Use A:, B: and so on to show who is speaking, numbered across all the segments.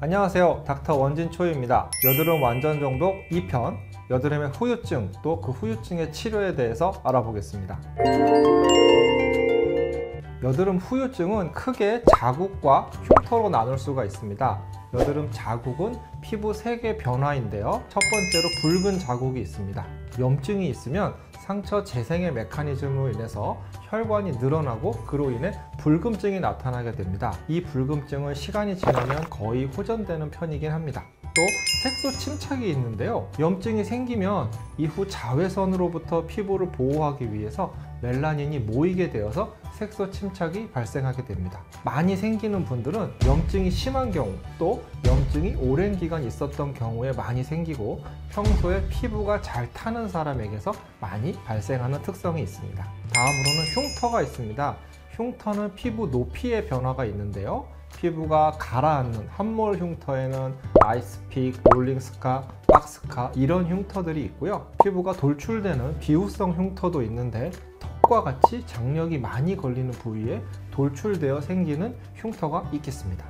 A: 안녕하세요, 닥터 원진초입니다. 여드름 완전 정독 2편, 여드름의 후유증, 또 그 후유증의 치료에 대해서 알아보겠습니다. 여드름 후유증은 크게 자국과 흉터로 나눌 수가 있습니다. 여드름 자국은 피부 색의 변화인데요. 첫 번째로 붉은 자국이 있습니다. 염증이 있으면 상처 재생의 메커니즘으로 인해서 혈관이 늘어나고 그로 인해 붉음증이 나타나게 됩니다. 이 붉음증은 시간이 지나면 거의 호전되는 편이긴 합니다. 또 색소 침착이 있는데요. 염증이 생기면 이후 자외선으로부터 피부를 보호하기 위해서 멜라닌이 모이게 되어서 색소 침착이 발생하게 됩니다. 많이 생기는 분들은 염증이 심한 경우, 또 염증이 오랜 기간 있었던 경우에 많이 생기고 평소에 피부가 잘 타는 사람에게서 많이 발생하는 특성이 있습니다. 다음으로는 흉터가 있습니다. 흉터는 피부 높이의 변화가 있는데요. 피부가 가라앉는 함몰 흉터에는 아이스픽, 롤링스카, 박스카 이런 흉터들이 있고요. 피부가 돌출되는 비후성 흉터도 있는데 턱과 같이 장력이 많이 걸리는 부위에 돌출되어 생기는 흉터가 있겠습니다.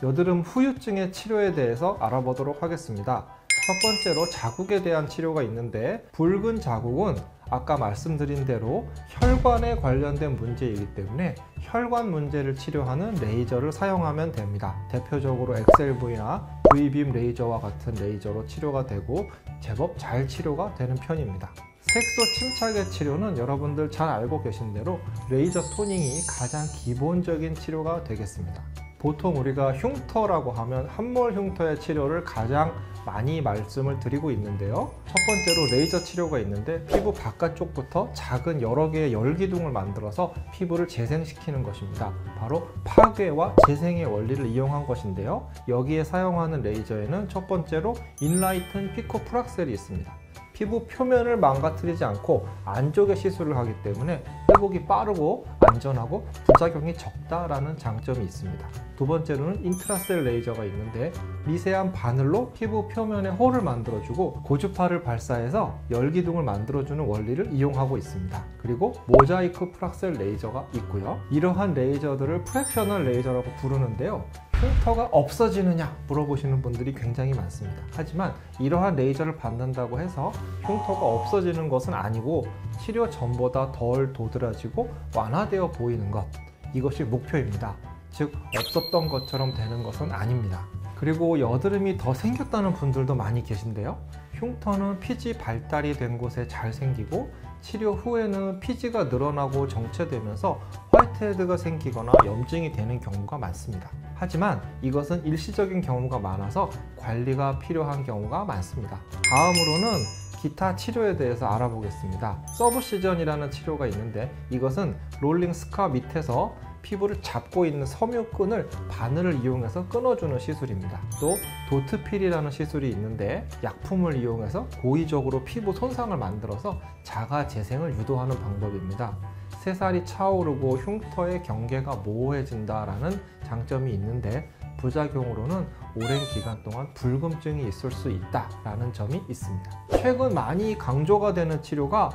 A: 여드름 후유증의 치료에 대해서 알아보도록 하겠습니다. 첫 번째로 자국에 대한 치료가 있는데, 붉은 자국은 아까 말씀드린 대로 혈관에 관련된 문제이기 때문에 혈관 문제를 치료하는 레이저를 사용하면 됩니다. 대표적으로 엑셀V나 V빔 레이저와 같은 레이저로 치료가 되고 제법 잘 치료가 되는 편입니다. 색소 침착의 치료는 여러분들 잘 알고 계신 대로 레이저 토닝이 가장 기본적인 치료가 되겠습니다. 보통 우리가 흉터라고 하면 함몰 흉터의 치료를 가장 많이 말씀을 드리고 있는데요. 첫 번째로 레이저 치료가 있는데, 피부 바깥쪽부터 작은 여러 개의 열기둥을 만들어서 피부를 재생시키는 것입니다. 바로 파괴와 재생의 원리를 이용한 것인데요. 여기에 사용하는 레이저에는 첫 번째로 인라이튼 피코프락셀이 있습니다. 피부 표면을 망가뜨리지 않고 안쪽에 시술을 하기 때문에 회복이 빠르고 안전하고 부작용이 적다라는 장점이 있습니다. 두 번째로는 인트라셀 레이저가 있는데, 미세한 바늘로 피부 표면에 홀을 만들어주고 고주파를 발사해서 열기둥을 만들어주는 원리를 이용하고 있습니다. 그리고 모자이크 프락셀 레이저가 있고요. 이러한 레이저들을 프랙셔널 레이저라고 부르는데요. 흉터가 없어지느냐 물어보시는 분들이 굉장히 많습니다. 하지만 이러한 레이저를 받는다고 해서 흉터가 없어지는 것은 아니고 치료 전보다 덜 도드라지고 완화되어 보이는 것, 이것이 목표입니다. 즉 없었던 것처럼 되는 것은 아닙니다. 그리고 여드름이 더 생겼다는 분들도 많이 계신데요. 흉터는 피지 발달이 된 곳에 잘 생기고 치료 후에는 피지가 늘어나고 정체되면서 화이트헤드가 생기거나 염증이 되는 경우가 많습니다. 하지만 이것은 일시적인 경우가 많아서 관리가 필요한 경우가 많습니다. 다음으로는 기타 치료에 대해서 알아보겠습니다. 서브시전이라는 치료가 있는데, 이것은 롤링 스카 밑에서 피부를 잡고 있는 섬유끈을 바늘을 이용해서 끊어주는 시술입니다. 또 도트필이라는 시술이 있는데, 약품을 이용해서 고의적으로 피부 손상을 만들어서 자가 재생을 유도하는 방법입니다. 새살이 차오르고 흉터의 경계가 모호해진다라는 장점이 있는데, 부작용으로는 오랜 기간 동안 붉음증이 있을 수 있다라는 점이 있습니다. 최근 많이 강조가 되는 치료가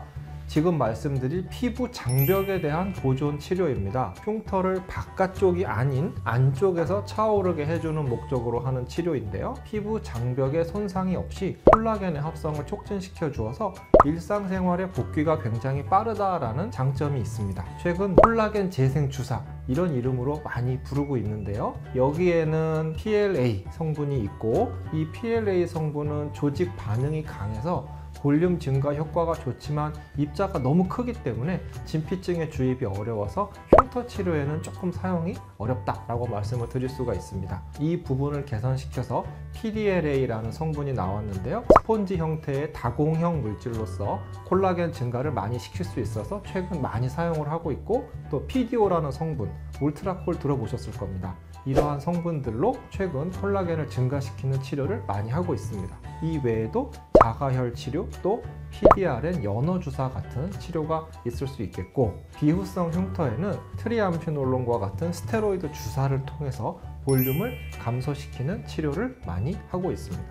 A: 지금 말씀드릴 피부 장벽에 대한 보존 치료입니다. 흉터를 바깥쪽이 아닌 안쪽에서 차오르게 해주는 목적으로 하는 치료인데요. 피부 장벽에 손상이 없이 콜라겐의 합성을 촉진시켜 주어서 일상생활의 복귀가 굉장히 빠르다라는 장점이 있습니다. 최근 콜라겐 재생 주사, 이런 이름으로 많이 부르고 있는데요. 여기에는 PLA 성분이 있고, 이 PLA 성분은 조직 반응이 강해서 볼륨 증가 효과가 좋지만 입자가 너무 크기 때문에 진피증의 주입이 어려워서 흉터 치료에는 조금 사용이 어렵다라고 말씀을 드릴 수가 있습니다. 이 부분을 개선시켜서 PDLA라는 성분이 나왔는데요. 스폰지 형태의 다공형 물질로서 콜라겐 증가를 많이 시킬 수 있어서 최근 많이 사용을 하고 있고, 또 PDO라는 성분, 울트라콜 들어보셨을 겁니다. 이러한 성분들로 최근 콜라겐을 증가시키는 치료를 많이 하고 있습니다. 이 외에도 자가혈 치료, 또 PDRN 연어 주사 같은 치료가 있을 수 있겠고, 비후성 흉터에는 트리암피놀론과 같은 스테로이드 주사를 통해서 볼륨을 감소시키는 치료를 많이 하고 있습니다.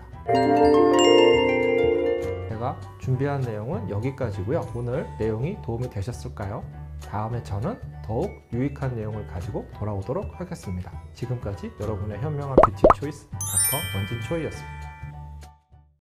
A: 제가 준비한 내용은 여기까지고요. 오늘 내용이 도움이 되셨을까요? 다음에 저는 더욱 유익한 내용을 가지고 돌아오도록 하겠습니다. 지금까지 여러분의 현명한 뷰티 초이스 닥터 원진초이였습니다.